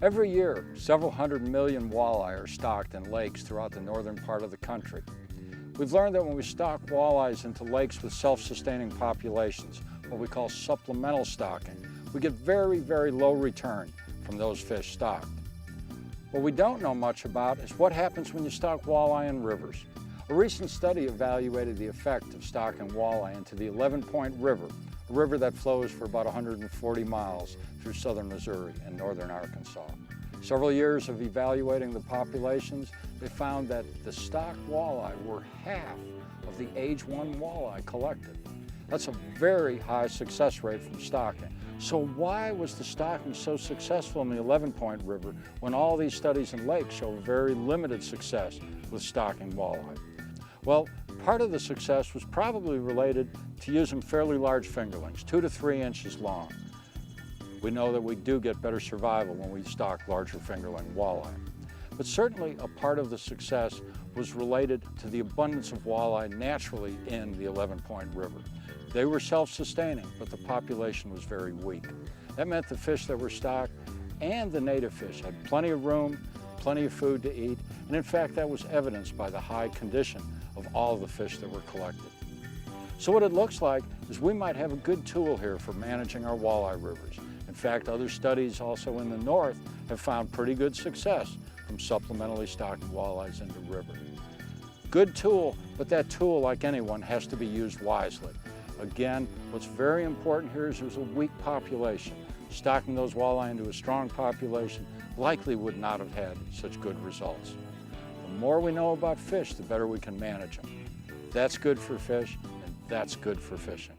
Every year, several hundred million walleye are stocked in lakes throughout the northern part of the country. We've learned that when we stock walleyes into lakes with self-sustaining populations, what we call supplemental stocking, we get very, very low return from those fish stocked. What we don't know much about is what happens when you stock walleye in rivers. A recent study evaluated the effect of stocking walleye into the 11-Point River, a river that flows for about 140 miles through southern Missouri and northern Arkansas. Several years of evaluating the populations, they found that the stocked walleye were half of the age 1 walleye collected. That's a very high success rate from stocking. So why was the stocking so successful in the 11-Point River when all these studies in lakes show very limited success with stocking walleye? Well, part of the success was probably related to using fairly large fingerlings, 2 to 3 inches long. We know that we do get better survival when we stock larger fingerling walleye. But certainly a part of the success was related to the abundance of walleye naturally in the 11-Point River. They were self-sustaining, but the population was very weak. That meant the fish that were stocked and the native fish had plenty of room, plenty of food to eat, and in fact that was evidenced by the high condition of all the fish that were collected. So what it looks like is we might have a good tool here for managing our walleye rivers. In fact, other studies also in the north have found pretty good success from supplementally stocking walleyes into rivers. Good tool, but that tool, like anyone, has to be used wisely. Again, what's very important here is there's a weak population. Stocking those walleye into a strong population likely would not have had such good results. The more we know about fish, the better we can manage them. That's good for fish, and that's good for fishing.